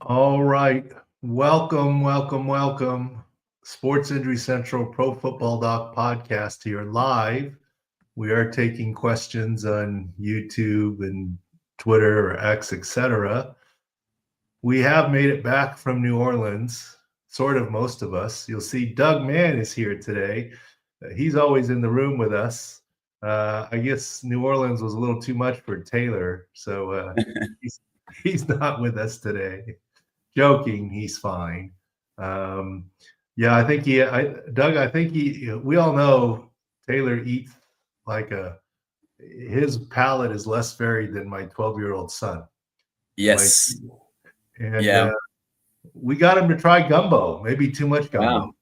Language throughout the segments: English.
All right. Welcome, welcome, welcome. Sports Injury Central Pro Football Doc podcast here live. We are taking questions on YouTube and Twitter or X, etc. We have made it back from New Orleans, sort of most of us. You'll see Doug Mann is here today. He's always in the room with us. I guess New Orleans was a little too much for Taylor, so he's not with us today. Joking, he's fine. Yeah, I think Doug, I think we all know Taylor eats like his palate is less varied than my 12-year-old son. Yes. And we got him to try gumbo, maybe too much gumbo.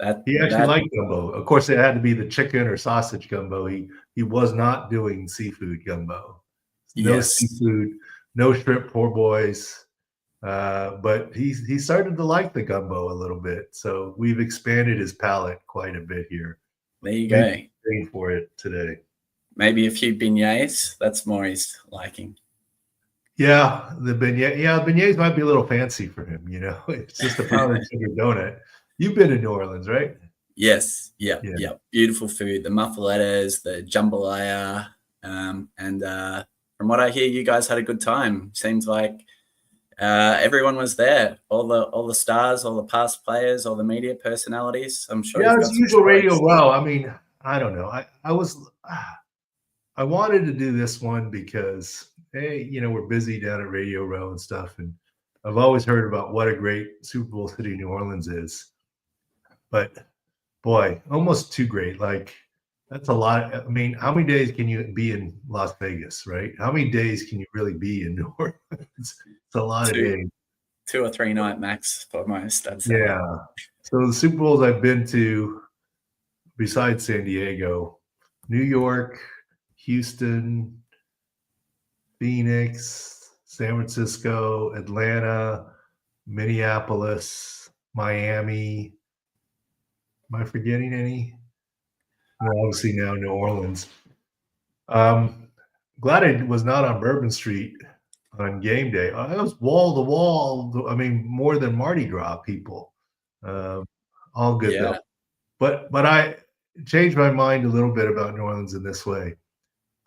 Wow. He actually liked gumbo. Of course, it had to be the chicken or sausage gumbo. He was not doing seafood gumbo. No seafood, no shrimp, poor boys. But he started to like the gumbo a little bit, so we've expanded his palate quite a bit here. There you go. Paying for it today. Maybe a few beignets. That's more his liking. Yeah, the beignet. Yeah, beignets might be a little fancy for him. It's just a powdered sugar donut. You've been to New Orleans, right? Yes. Yeah. Beautiful food. The muffalettas, the jambalaya, and from what I hear, you guys had a good time. Seems like everyone was there. All the stars, all the past players, all the media personalities. I'm sure. Yeah, it's usual Radio Row. I mean, I don't know. I wanted to do this one because hey, we're busy down at Radio Row and stuff, and I've always heard about what a great Super Bowl city New Orleans is. But boy, almost too great. Like that's a lot. I mean, how many days can you be in Las Vegas, right? How many days can you really be in New Orleans? It's a lot of days. 2 or 3 night max for most, I'd say. Yeah. So the Super Bowls I've been to, besides San Diego, New York, Houston, Phoenix, San Francisco, Atlanta, Minneapolis, Miami. Am I forgetting any? Obviously now New Orleans. Glad I was not on Bourbon Street on game day. I was wall to wall. I mean, more than Mardi Gras people. All good though. But I changed my mind a little bit about New Orleans in this way.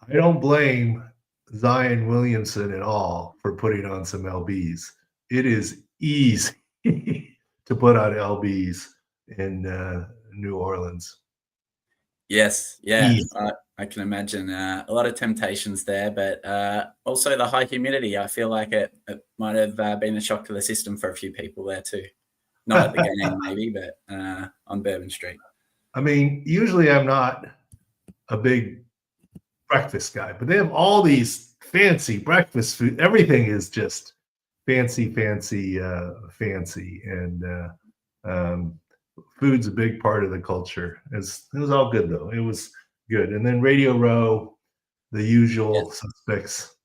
I don't blame Zion Williamson at all for putting on some LBs. It is easy to put on LBs in New Orleans. Yes, yeah, I can imagine a lot of temptations there, but also the high humidity. I feel like it might have been a shock to the system for a few people there too. Not at the game maybe, but on Bourbon Street. I mean, usually I'm not a big breakfast guy, but they have all these fancy breakfast food. Everything is just fancy, and food's a big part of the culture. It was all good though. It was good. And then Radio Row, the usual suspects.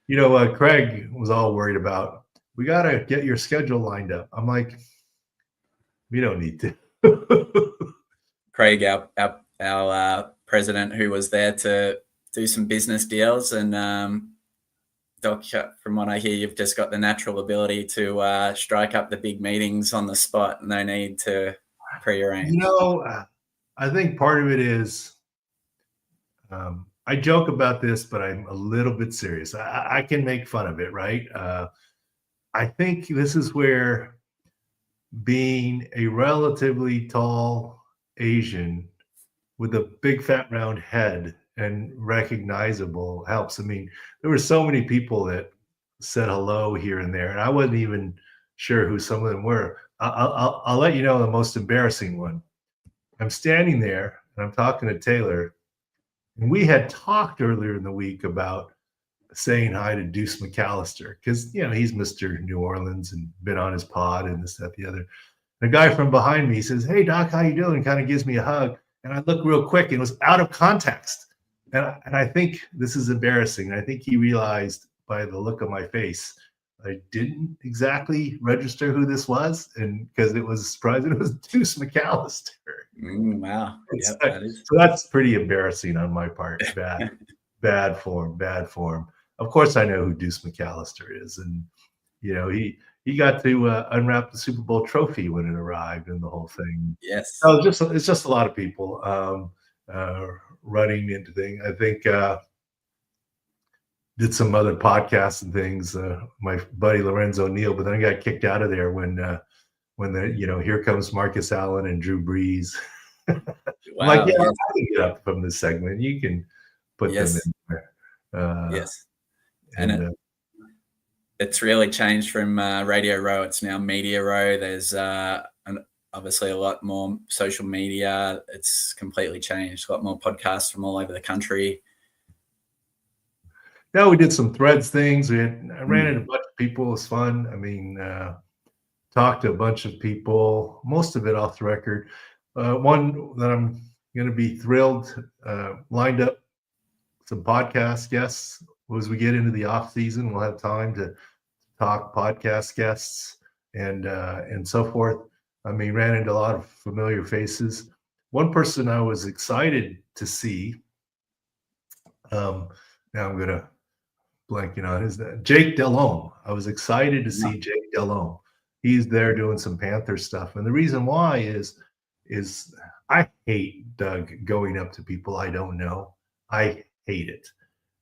Craig was all worried about, we got to get your schedule lined up. I'm like, we don't need to. Craig, our president, who was there to do some business deals, and Doc, from what I hear, you've just got the natural ability to strike up the big meetings on the spot. No need to prearrange. I think part of it is, I joke about this, but I'm a little bit serious. I can make fun of it, right? I think this is where being a relatively tall Asian with a big fat round head and recognizable helps. I mean, there were so many people that said hello here and there, and I wasn't even sure who some of them were. I'll let you know the most embarrassing one. I'm standing there and I'm talking to Taylor, and we had talked earlier in the week about saying hi to Deuce McAllister because he's Mr. New Orleans and been on his pod and this, that, the other. The guy from behind me says, "Hey Doc, how you doing?" Kind of gives me a hug, and I look real quick, and it was out of context. And I think this is embarrassing. I think he realized by the look of my face, I didn't exactly register who this was, and because it was surprising, it was Deuce McAllister. Wow. Yep, so that's pretty embarrassing on my part. Bad form. Of course, I know who Deuce McAllister is, and He got to unwrap the Super Bowl trophy when it arrived and the whole thing. Yes. So it's just a lot of people running into things. I think did some other podcasts and things. My buddy Lorenzo Neal, but then I got kicked out of there when here comes Marcus Allen and Drew Brees. I'm like, yeah, I can get up from this segment. You can put them in there. Yes. And it's really changed from Radio Row. It's now Media Row. There's obviously a lot more social media. It's completely changed. A lot more podcasts from all over the country. Yeah, we did some Threads things. I ran into a bunch of people. It was fun. I mean, talked to a bunch of people, most of it off the record. One that I'm going to be thrilled, lined up some podcast guests. As we get into the off season, we'll have time to talk podcast guests and so forth. I mean, ran into a lot of familiar faces. One person I was excited to see. Now I'm gonna blanking on his name. Jake Delhomme. I was excited to see Jake Delhomme. He's there doing some Panther stuff, and the reason why is I hate, Doug, going up to people I don't know. I hate it.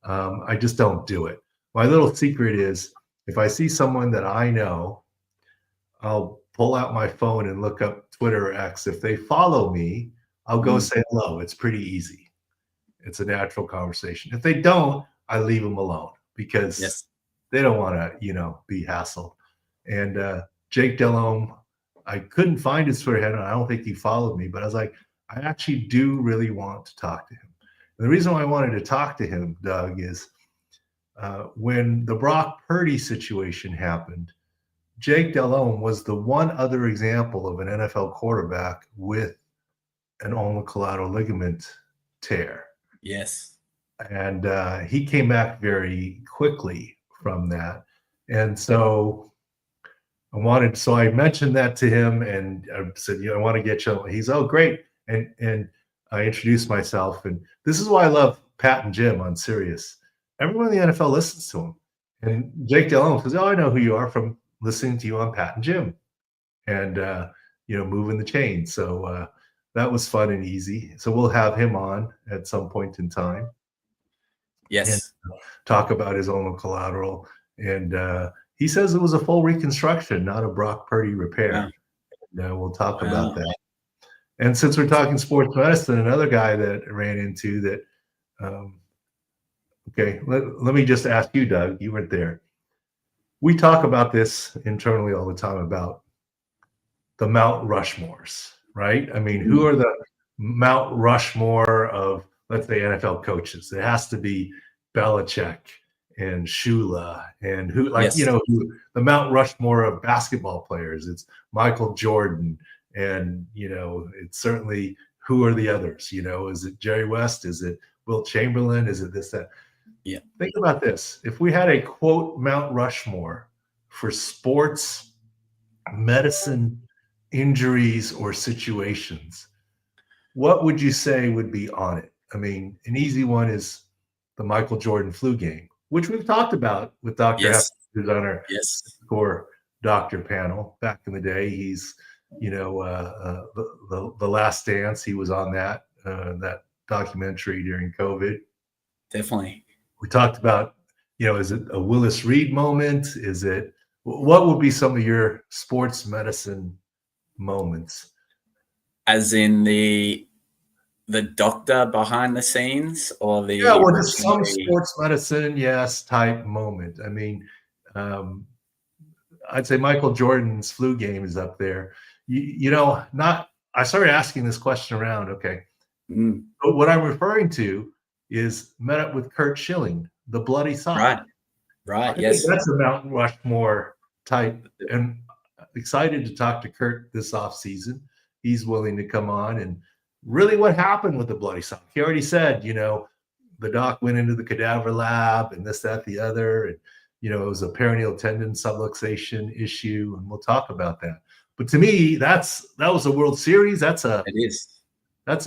I just don't do it. My little secret is if I see someone that I know, I'll pull out my phone and look up Twitter or X. If they follow me, I'll go say hello. It's pretty easy. It's a natural conversation. If they don't, I leave them alone because they don't want to, be hassled. And Jake Delhomme, I couldn't find his Twitter handle. I don't think he followed me, but I was like, I actually do really want to talk to him. And the reason why I wanted to talk to him, Doug, is when the Brock Purdy situation happened, Jake Delhomme was the one other example of an NFL quarterback with an ulnar collateral ligament tear. Yes. And he came back very quickly from that. And so I mentioned that to him and I said, I want to get you. He's, oh, great. And I introduced myself. And this is why I love Pat and Jim on Sirius. Everyone in the NFL listens to him. And Jake Delhomme says, oh, I know who you are from listening to you on Pat and Jim and, moving the chain. So that was fun and easy. So we'll have him on at some point in time. Yes. And talk about his ulnar collateral. And he says it was a full reconstruction, not a Brock Purdy repair. Wow. And we'll talk about that. And since we're talking sports medicine, another guy that I ran into that, let me just ask you, Doug, you weren't there. We talk about this internally all the time about the Mount Rushmores, right? I mean, who are the Mount Rushmore of, let's say, NFL coaches? It has to be Belichick and Shula and the Mount Rushmore of basketball players. It's Michael Jordan. And, it's certainly who are the others? Is it Jerry West? Is it Wilt Chamberlain? Is it this, that? Yeah. Think about this. If we had a, quote, Mount Rushmore for sports, medicine, injuries, or situations, what would you say would be on it? I mean, an easy one is the Michael Jordan flu game, which we've talked about with Dr. F, who's on our Score Doctor panel back in the day. He's, the Last Dance. He was on that documentary during COVID. Definitely. We talked about, is it a Willis Reed moment? What would be some of your sports medicine moments? As in the doctor behind the scenes or the... Yeah, well, just some sports medicine, type moment. I mean, I'd say Michael Jordan's flu game is up there. I started asking this question around, okay. But what I'm referring to is met up with Kurt Schilling, the bloody sock. Right. Yes. That's a Mount Rushmore type. And excited to talk to Kurt this offseason. He's willing to come on. And really what happened with the bloody sock? He already said, the doc went into the cadaver lab and this, that, the other. And, it was a peroneal tendon subluxation issue. And we'll talk about that. But to me, that was a World Series. That's a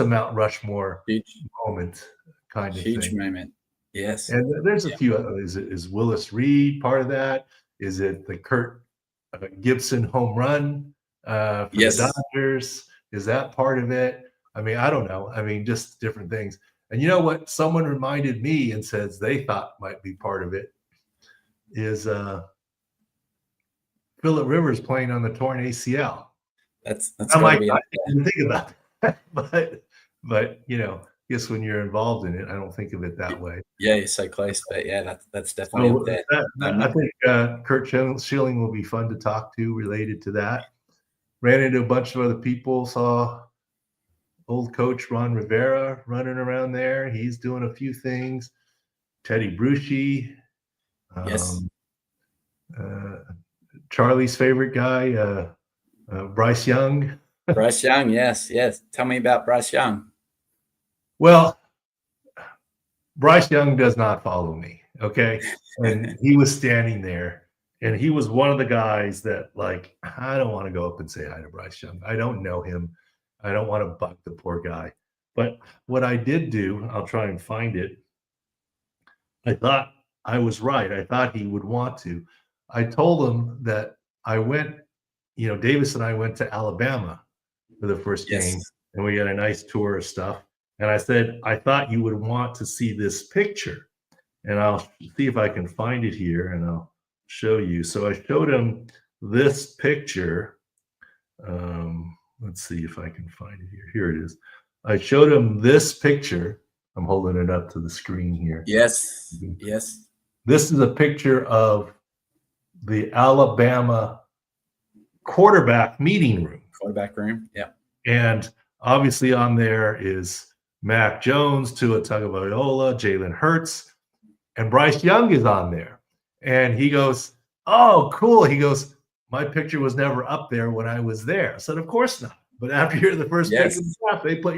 Mount Rushmore moment kind of huge thing. moment. Yes. And there's a few others. Is Willis Reed part of that? Is it the Kurt Gibson home run for the Dodgers? Is that part of it? I mean, I don't know. I mean, just different things. And you know what? Someone reminded me and says they thought might be part of it is Phillip Rivers playing on the torn ACL. That's got to be I didn't think about that, but you know, I guess when you're involved in it, I don't think of it that way. Yeah, you're so close, but yeah, that's definitely up there. I think Kurt Schilling will be fun to talk to related to that. Ran into a bunch of other people. Saw old coach Ron Rivera running around there. He's doing a few things. Teddy Bruschi. Yes. Charlie's favorite guy, Bryce Young. Bryce Young, yes. Tell me about Bryce Young. Well, Bryce Young does not follow me, okay? And he was standing there, and he was one of the guys that, like, I don't want to go up and say hi to Bryce Young. I don't know him. I don't want to bug the poor guy. But what I did do, I'll try and find it. I thought I was right. I thought he would want to. I told him that I went, you know, Davis and I went to Alabama for the first game, and we had a nice tour of stuff. And I said, I thought you would want to see this picture. And I'll see if I can find it here, and I'll show you. So I showed him this picture. Let's see if I can find it here. Here it is. I showed him this picture. I'm holding it up to the screen here. Yes. This is a picture of the Alabama quarterback meeting room. Quarterback room, yeah. And obviously on there is Mac Jones, Tua Tagovailoa, Jalen Hurts, and Bryce Young is on there. And he goes, oh, cool. He goes, my picture was never up there when I was there. I said, of course not. But after you're the first pick of the draft, they put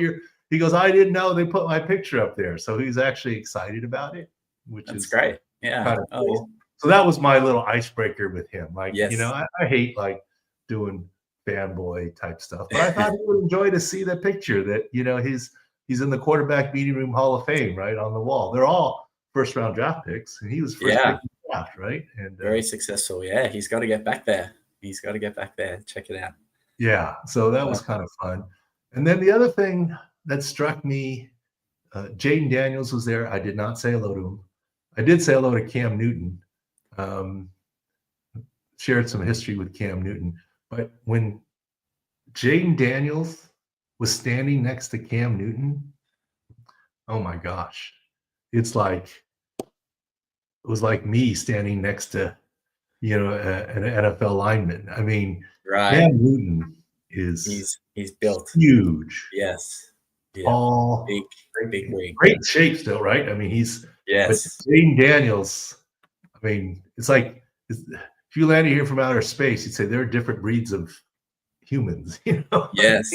he goes, I didn't know they put my picture up there. So he's actually excited about it, which is great. Yeah. Kind of cool. So that was my little icebreaker with him. Like, you know, I hate like doing fanboy type stuff, but I thought he would enjoy to see the picture that, you know, he's in the quarterback meeting room Hall of Fame, right on the wall. They're all first round draft picks, and he was first pick in the draft, right? And very successful. Yeah, he's got to get back there. Check it out. Yeah, so that was kind of fun. And then the other thing that struck me, Jaden Daniels was there. I did not say hello to him. I did say hello to Cam Newton. Shared some history with Cam Newton. But when Jaden Daniels was standing next to Cam Newton, oh my gosh. It was like me standing next to, you know, an NFL lineman. I mean, Cam Newton is he's built huge. Yes. Tall, big rig. Great shape still, right? I mean, but Jaden Daniels, I mean, it's like if you landed here from outer space, you'd say there are different breeds of humans, you know? Yes.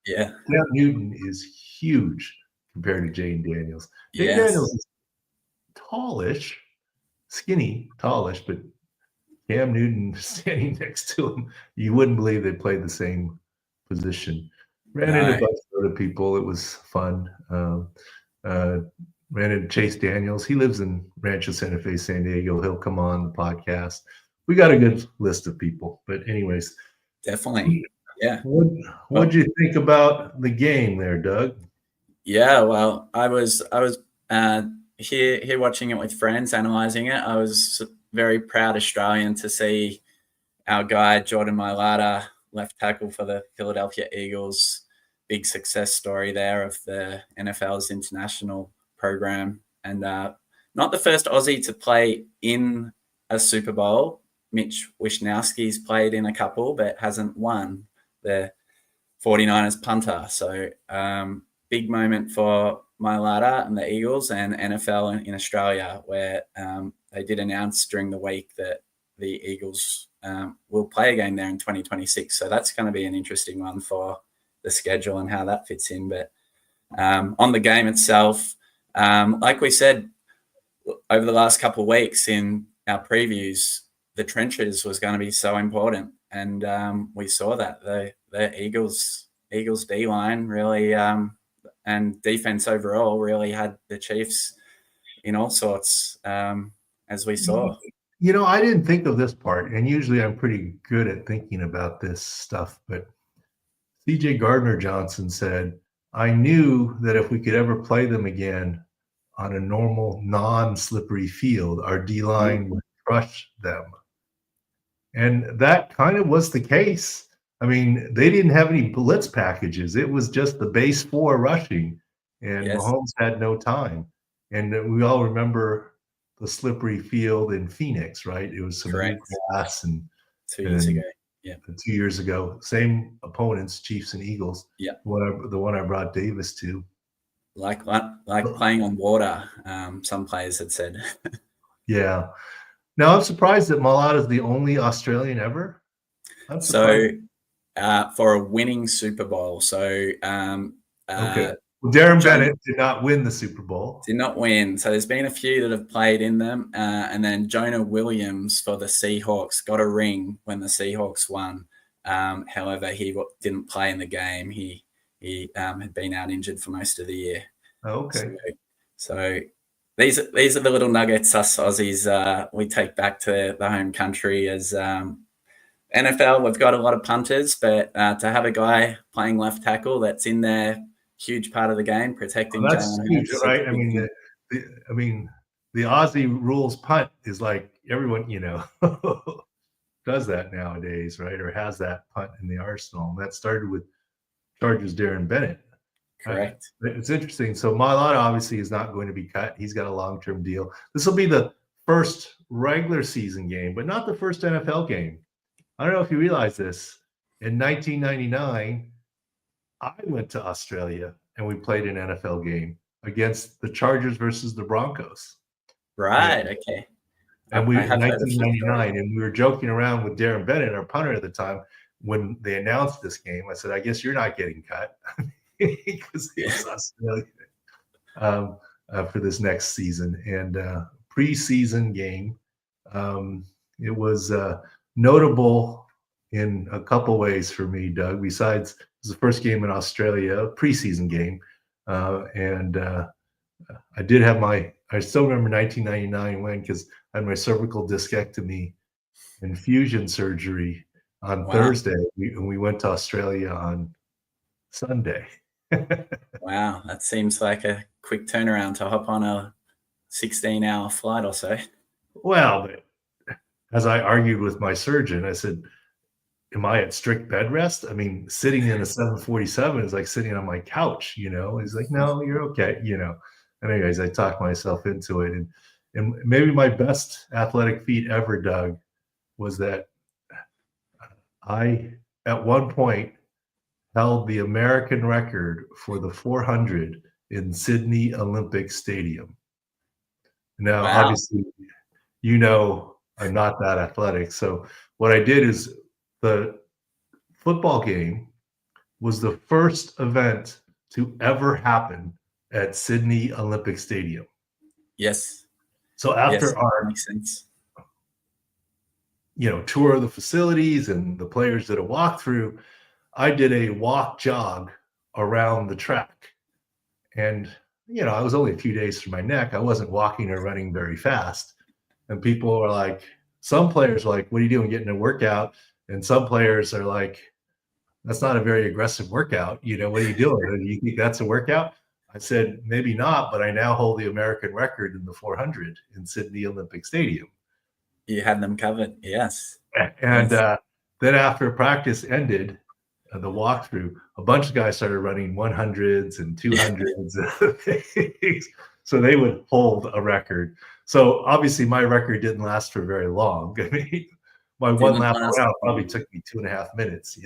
Cam Newton is huge compared to Jaden Daniels. Jaden Daniels is tallish, skinny, tallish, but Cam Newton standing next to him, you wouldn't believe they played the same position. Ran into a bunch of other people. It was fun. Ran into Chase Daniels. He lives in Rancho Santa Fe, San Diego. He'll come on the podcast. We got a good list of people. But anyways. Definitely. Yeah. What'd you think about the game there, Doug? Yeah, well, I was here watching it with friends, analyzing it. I was very proud Australian to see our guy, Jordan Mailata, left tackle for the Philadelphia Eagles. Big success story there of the NFL's international program. And not the first Aussie to play in a Super Bowl. Mitch Wishnowski's played in a couple, but hasn't won the 49ers punter. So big moment for Mailata and the Eagles and NFL in Australia, where they did announce during the week that the Eagles will play a game there in 2026. So that's going to be an interesting one for the schedule and how that fits in. But on the game itself, like we said over the last couple of weeks in our previews, the trenches was going to be so important. And we saw that the Eagles D-line really and defense overall really had the Chiefs in all sorts, as we saw. I didn't think of this part, and usually I'm pretty good at thinking about this stuff, but C.J. Gardner-Johnson said, I knew that if we could ever play them again on a normal, non-slippery field, our D-line would crush them. And that kind of was the case. I mean, they didn't have any blitz packages. It was just the base 4 rushing, and Mahomes had no time. And we all remember the slippery field in Phoenix, right? It was some new grass, and 2 years ago. Yeah, 2 years ago, same opponents, Chiefs and Eagles. Yeah, the one I brought Davis to. Like playing on water. Some players had said. Yeah. Now I'm surprised that Malad is the only Australian ever. So, for a winning Super Bowl. So, okay. Well, Darren Bennett did not win the Super Bowl. Did not win. So there's been a few that have played in them. And then Jonah Williams for the Seahawks got a ring when the Seahawks won. However, he didn't play in the game. He had been out injured for most of the year. Okay. So these are the little nuggets us Aussies we take back to the home country. As NFL, we've got a lot of punters, but to have a guy playing left tackle that's in there, huge part of the game, protecting. Well, that's huge, right? I mean, the Aussie rules punt is like everyone, does that nowadays, right? Or has that punt in the arsenal. And that started with Chargers Darren Bennett. Correct. It's interesting. So Mailata obviously is not going to be cut. He's got a long-term deal. This will be the first regular season game, but not the first NFL game. I don't know if you realize this. In 1999, I went to Australia and we played an NFL game against the Chargers versus the Broncos. Right. Okay. And we in 1999, and we were joking around with Darren Bennett, our punter at the time, when they announced this game. I said, I guess you're not getting cut because it's Australia for this next season. And preseason game, it was notable in a couple ways for me, Doug. Besides, it was the first game in Australia, preseason game, and I did have I still remember 1999 when, because I had my cervical discectomy and fusion surgery on Thursday, and we went to Australia on Sunday. Wow, that seems like a quick turnaround to hop on a 16-hour flight or so. Well, but as I argued with my surgeon, I said, am I at strict bed rest? I mean, sitting in a 747 is like sitting on my couch, He's like, no, you're okay, Anyways, I talked myself into it. And maybe my best athletic feat ever, Doug, was that I, at one point, held the American record for the 400 in Sydney Olympic Stadium. Now, obviously, I'm not that athletic. So what I did is the football game was the first event to ever happen at Sydney Olympic Stadium. Yes. So after our makes sense. Tour of the facilities and the players did a walkthrough, I did a walk jog around the track. And, I was only a few days from my neck. I wasn't walking or running very fast. And people are like, some players are like, what are you doing, getting a workout? And some players are like, that's not a very aggressive workout. What are you doing? Do you think that's a workout? I said, maybe not, but I now hold the American record in the 400 in Sydney Olympic Stadium. You had them covered, yes. And then after practice ended, the walkthrough, a bunch of guys started running 100s and 200s. So they would hold a record. So obviously my record didn't last for very long. I mean, my one lap around probably took me 2.5 minutes,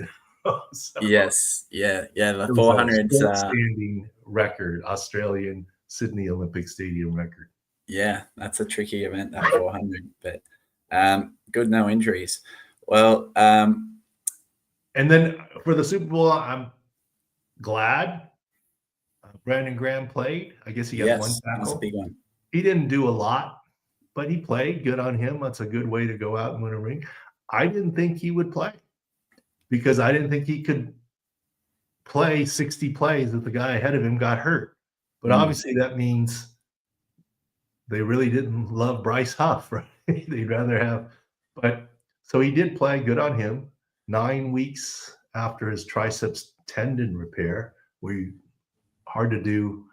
So yes. Yeah. The 400s standing record, Australian Sydney Olympic Stadium record. Yeah, that's a tricky event, that 400, but good, no injuries. Well, and then for the Super Bowl, I'm glad Brandon Graham played. I guess he got one tackle. That's a big one. He didn't do a lot, but he played. Good on him. That's a good way to go out and win a ring. I didn't think he would play because I didn't think he could play 60 plays if the guy ahead of him got hurt. But obviously that means they really didn't love Bryce Huff, right? They'd rather have, but so he did play. Good on him. 9 weeks after his triceps tendon repair, hard to do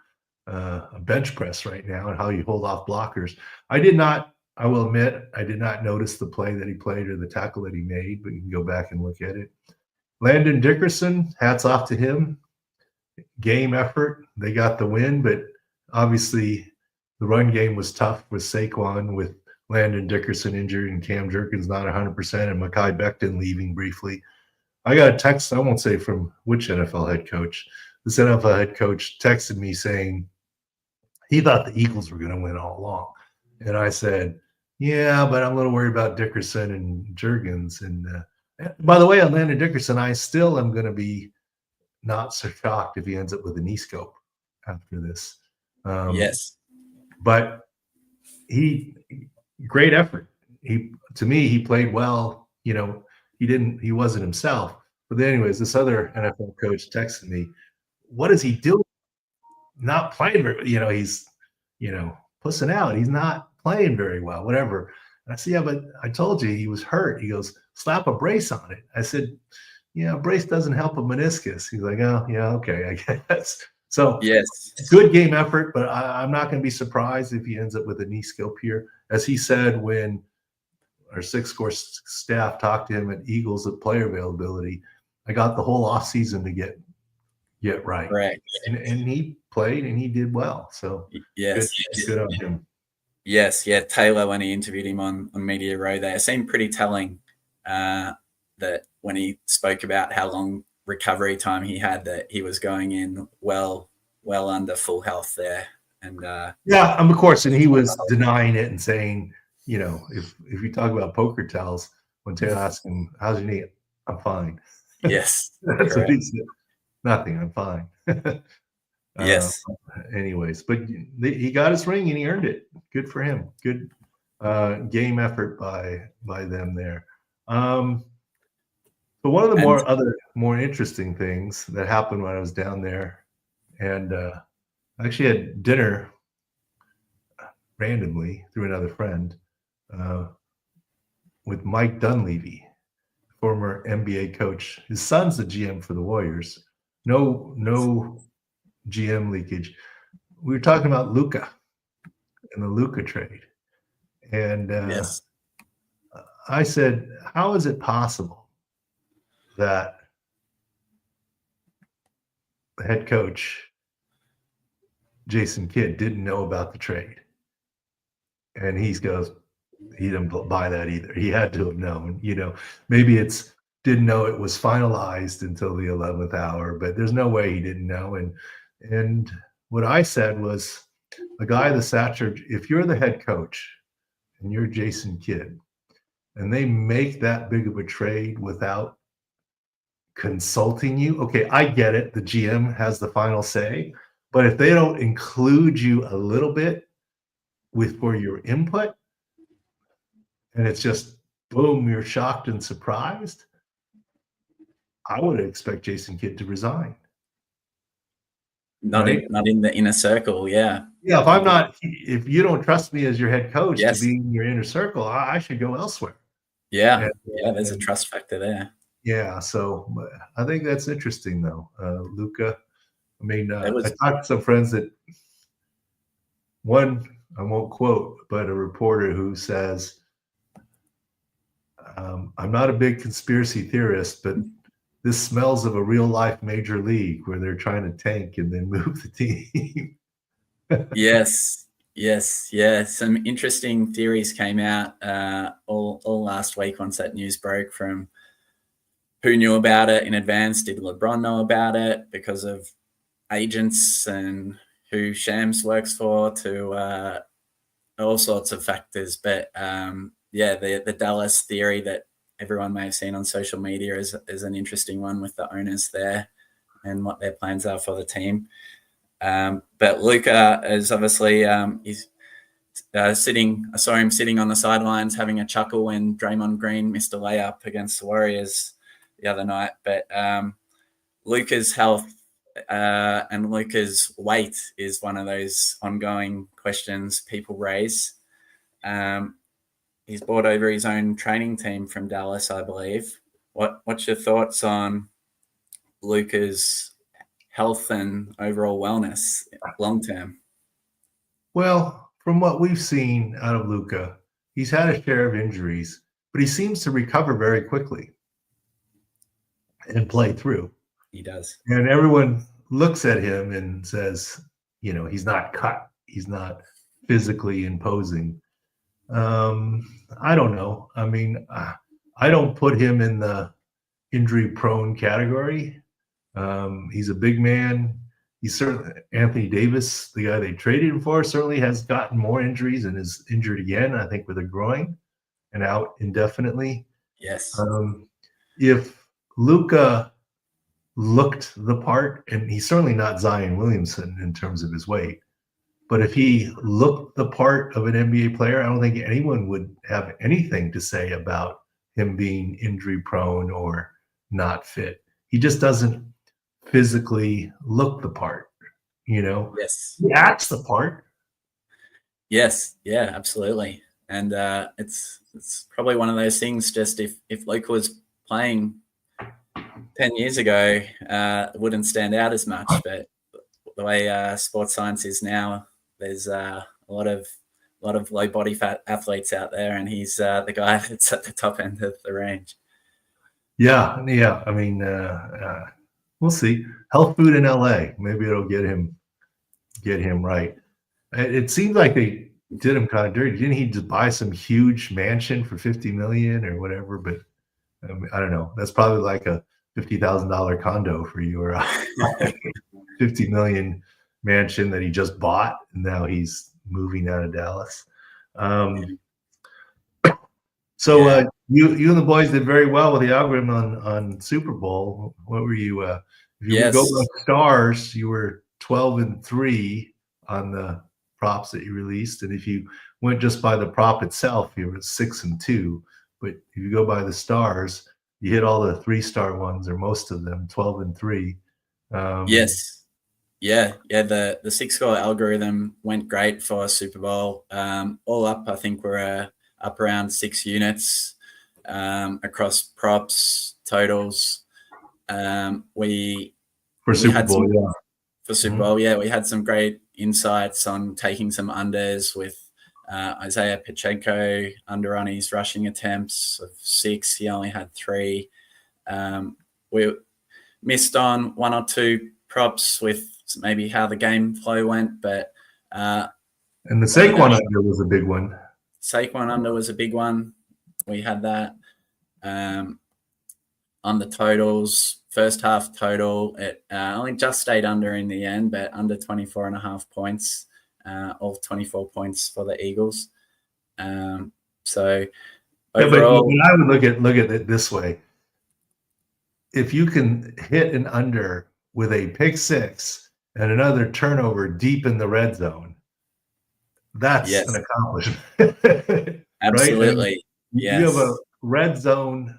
a bench press right now and how you hold off blockers. I will admit, I did not notice the play that he played or the tackle that he made, but you can go back and look at it. Landon Dickerson, hats off to him. Game effort. They got the win, but obviously the run game was tough with Saquon, with Landon Dickerson injured and Cam Jerkins not 100%, and Mekhi Becton leaving briefly. I got a text, I won't say from which NFL head coach. This NFL head coach texted me saying he thought the Eagles were going to win all along. And I said, yeah, but I'm a little worried about Dickerson and Jerkins. And by the way, on Landon Dickerson, I still am going to be not so shocked if he ends up with a knee scope after this. Yes. But great effort. To me, he played well. He wasn't himself. But anyways, this other NFL coach texted me, what is he doing? Not playing very, he's, pussing out. He's not playing very well, whatever. And I said, yeah, but I told you he was hurt. He goes, slap a brace on it. I said, yeah, brace doesn't help a meniscus. He's like, oh, yeah, okay, I guess. So yes, good game effort, but I'm not going to be surprised if he ends up with a knee scope here. As he said when our six-course staff talked to him at Eagles at player availability, I got the whole offseason to get right. Correct. And he played and he did well. So yes, good on him. Yes, yeah. Taylor, when he interviewed him on Media Row there, it seemed pretty telling that when he spoke about how long recovery time he had, that he was going in well under full health there. And yeah, of course, and he was denying it and saying, if you talk about poker tells, when Taylor asked him, how's your knee? I'm fine. Yes. That's what he said. Nothing, I'm fine. Yes. Anyways, but he got his ring and he earned it. Good for him. Good game effort by them there. But one of the more interesting things that happened when I was down there, and I actually had dinner randomly through another friend with Mike Dunleavy, former NBA coach. His son's the GM for the Warriors. No GM leakage. We were talking about Luka and the Luka trade. And yes. I said, how is it possible that the head coach, Jason Kidd, didn't know about the trade? And he goes, he didn't buy that either. He had to have known, maybe didn't know it was finalized until the 11th hour, but there's no way he didn't know. And what I said was, the guy, the stature, if you're the head coach and you're Jason Kidd, and they make that big of a trade without consulting you, okay, I get it. The GM has the final say, but if they don't include you a little bit for your input, and it's just boom, you're shocked and surprised, I would expect Jason Kidd to resign. Not in the inner circle, yeah. Yeah, if you don't trust me as your head coach yes. to be in your inner circle, I should go elsewhere. Yeah, there's a trust factor there. Yeah, so I think that's interesting, though, Luka. I mean, I talked to some friends that one, I won't quote, but a reporter who says, I'm not a big conspiracy theorist, but this smells of a real-life major league where they're trying to tank and then move the team. Yes. Yeah. Some interesting theories came out all last week once that news broke, from who knew about it in advance. Did LeBron know about it because of agents and who Shams works for, to all sorts of factors. But the Dallas theory that everyone may have seen on social media is an interesting one, with the owners there and what their plans are for the team. But Luka is obviously he's sitting. I saw him sitting on the sidelines having a chuckle when Draymond Green missed a layup against the Warriors the other night. But Luka's health and Luka's weight is one of those ongoing questions people raise. he's brought over his own training team from Dallas, I believe. What's your thoughts on Luka's health and overall wellness long term? Well, from what we've seen out of Luka, he's had a share of injuries, but he seems to recover very quickly and play through. He does. And everyone looks at him and says, he's not cut. He's not physically imposing. I don't know. I mean, I don't put him in the injury-prone category. He's a big man. He's certainly Anthony Davis, the guy they traded him for, certainly has gotten more injuries and is injured again, I think, with a groin and out indefinitely. Yes. If Luka looked the part, and he's certainly not Zion Williamson in terms of his weight, but if he looked the part of an NBA player, I don't think anyone would have anything to say about him being injury prone or not fit. He just doesn't physically look the part, Yes. He acts the part. Yes. Yeah, absolutely. And it's probably one of those things, just if Luka was playing 10 years ago, it wouldn't stand out as much. But the way sports science is now, there's a lot of low body fat athletes out there, and he's the guy that's at the top end of the range. Yeah. I mean, we'll see. Health food in LA, maybe it'll get him right. It seems like they did him kind of dirty. Didn't he just buy some huge mansion for $50 million or whatever? But I don't know. That's probably like a $50,000 condo for you, or a $50 million mansion that he just bought, and now he's moving out of Dallas. So you and the boys did very well with the algorithm on Super Bowl. What were you? If you go by stars, you were 12-3 on the props that you released, and if you went just by the prop itself, you were 6-2. But if you go by the stars, you hit all the 3-star ones, or most of them, 12-3. Yes. Yeah. The 6-score algorithm went great for Super Bowl. All up, I think we're up around 6 units across props, totals. For Super Bowl, we had some great insights on taking some unders with Isaiah Pacheco under on his rushing attempts of 6. He only had 3. We missed on 1 or 2 props with maybe how the game flow went, but and the Saquon under was a big one. Saquon under was a big one. We had that on the totals. First half total, it only just stayed under in the end, but under 24.5 points, all 24 points for the Eagles. So overall, but I would look at it this way: if you can hit an under with a pick 6 and another turnover deep in the red zone, that's an accomplishment. Absolutely. Right? You have a red zone,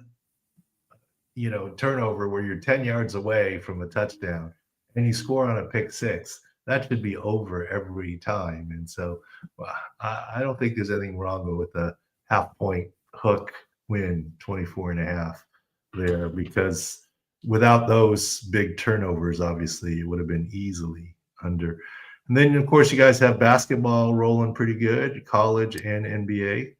turnover where you're 10 yards away from a touchdown and you score on a pick 6. That should be over every time. And so I don't think there's anything wrong with the half-point hook win, 24.5 there, because without those big turnovers, obviously, it would have been easily under. And then, of course, you guys have basketball rolling pretty good, college and NBA.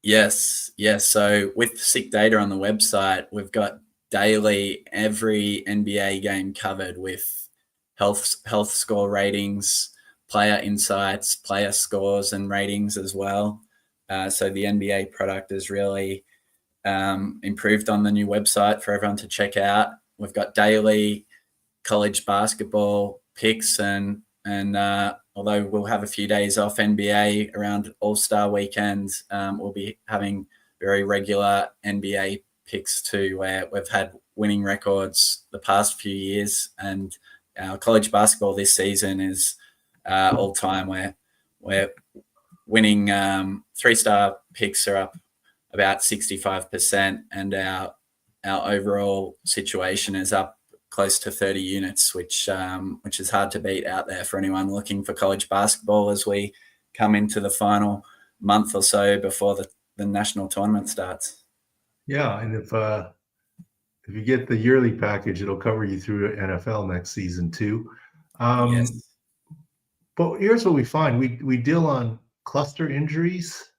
Yes. So with SIC data on the website, we've got daily every NBA game covered with health score ratings, player insights, player scores and ratings as well. So the NBA product is really improved on the new website for everyone to check out. We've got daily college basketball picks, and although we'll have a few days off NBA around All-Star weekend, we'll be having very regular NBA picks too, where we've had winning records the past few years, and our college basketball this season is all time where we're winning 3-star picks are up about 65%, and our overall situation is up close to 30 units, which is hard to beat out there for anyone looking for college basketball as we come into the final month or so before the national tournament starts. Yeah, and if you get the yearly package, it'll cover you through NFL next season too. Yes. But here's what we find: we deal on cluster injuries,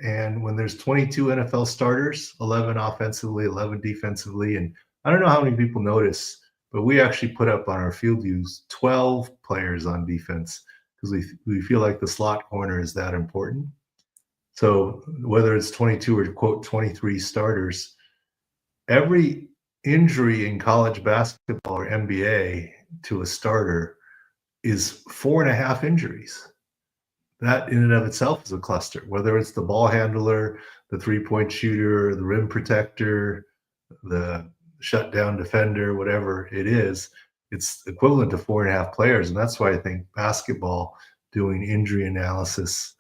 and when there's 22 NFL starters, 11 offensively, 11 defensively, and I don't know how many people notice, but we actually put up on our field views 12 players on defense because we feel like the slot corner is that important. So whether it's 22 or quote 23 starters, every injury in college basketball or NBA to a starter is 4.5 injuries. That in and of itself is a cluster, whether it's the ball handler, the three-point shooter, the rim protector, the shutdown defender, whatever it is, it's equivalent to 4.5 players. And that's why I think basketball doing injury analysis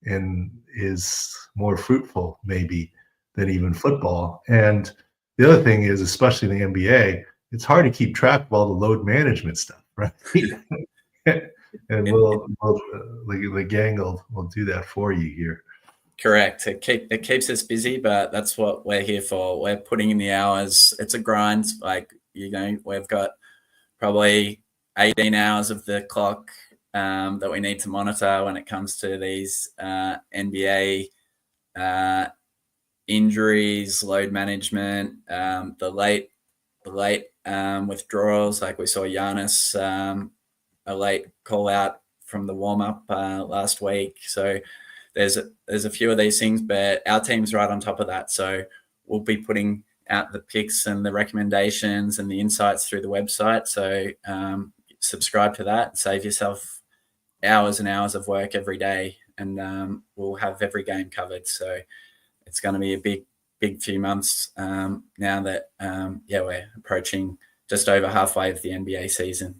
is more fruitful maybe than even football. And the other thing is, especially in the NBA, it's hard to keep track of all the load management stuff, right? And the gang will do that for you here. Correct. It keeps us busy, but that's what we're here for. We're putting in the hours. It's a grind. Like, we've got probably 18 hours of the clock that we need to monitor when it comes to these NBA injuries, load management, the late withdrawals. Like we saw Giannis a late call out from the warm up last week. So there's a few of these things, but our team's right on top of that. So we'll be putting out the picks and the recommendations and the insights through the website. So subscribe to that. Save yourself hours and hours of work every day, and we'll have every game covered. So it's going to be a big few months now that we're approaching just over halfway of the NBA season.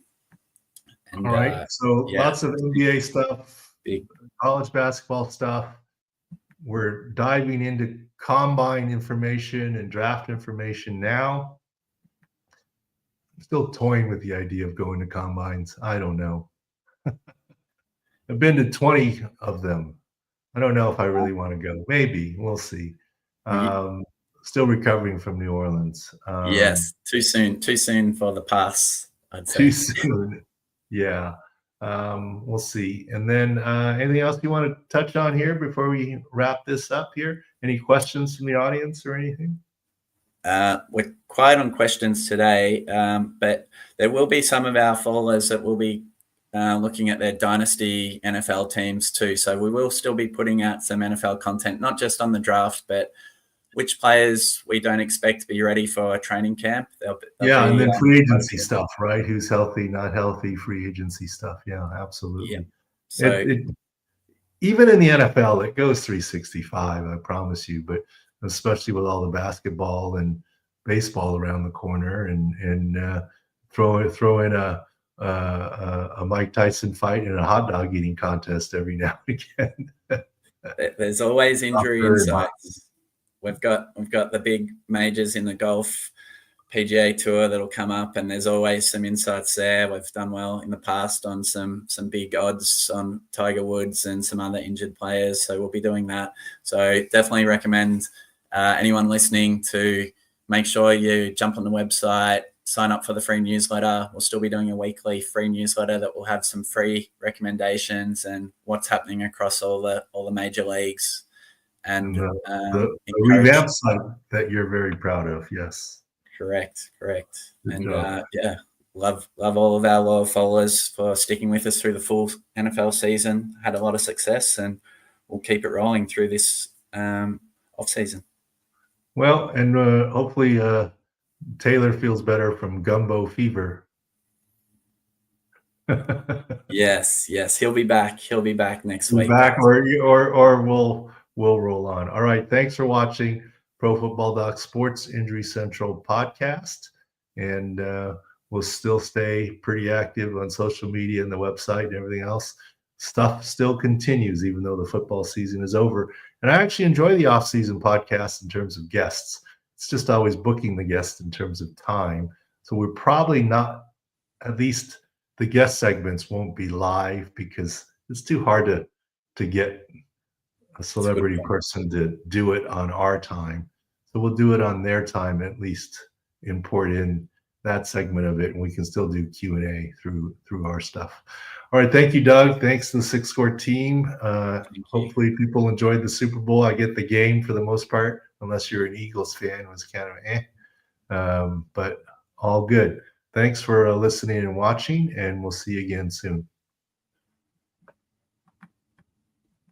And, all right, so lots of NBA stuff, college basketball stuff. We're diving into combine information and draft information now. I'm still toying with the idea of going to combines. I don't know. I've been to 20 of them. I don't know if I really want to go. Maybe. We'll see. Still recovering from New Orleans. Yes, too soon for the pass, I'd say. Too soon. Yeah. We'll see. And then anything else you want to touch on here before we wrap this up here? Any questions from the audience or anything? We're quiet on questions today, but there will be some of our followers that will be looking at their dynasty NFL teams too. So we will still be putting out some NFL content, not just on the draft, but which players we don't expect to be ready for a training camp. And then free agency stuff, right? Who's healthy, not healthy, free agency stuff. Yeah, absolutely. Yeah. So even in the NFL, it goes 365, I promise you, but especially with all the basketball and baseball around the corner, and throw in a Mike Tyson fight and a hot dog eating contest every now and again. There's always injury insights. We've got the big majors in the golf PGA Tour that'll come up, and there's always some insights there. We've done well in the past on some big odds on Tiger Woods and some other injured players, so we'll be doing that. So definitely recommend anyone listening to make sure you jump on the website, sign up for the free newsletter. We'll still be doing a weekly free newsletter that will have some free recommendations and what's happening across all the major leagues. And the revamp site that you're very proud of. Yes, correct. Good and love all of our loyal followers for sticking with us through the full NFL season. Had a lot of success, and we'll keep it rolling through this off season. Well, and hopefully Taylor feels better from gumbo fever. Yes, he'll be back. He'll be back next week. Or we'll roll on. All right. Thanks for watching Pro Football Doc Sports Injury Central podcast. And we'll still stay pretty active on social media and the website and everything else. Stuff still continues, even though the football season is over. And I actually enjoy the off-season podcast in terms of guests. It's just always booking the guests in terms of time. So we're probably not, at least the guest segments won't be live because it's too hard to get a celebrity person to do it on our time. So we'll do it on their time, at least import in that segment of it, and we can still do Q&A through our stuff. All right, thank you, Doug. Thanks to the Six Score team. Hopefully people enjoyed the Super Bowl. I get the game for the most part, unless you're an Eagles fan. It was kind of but all good. Thanks for listening and watching, and we'll see you again soon.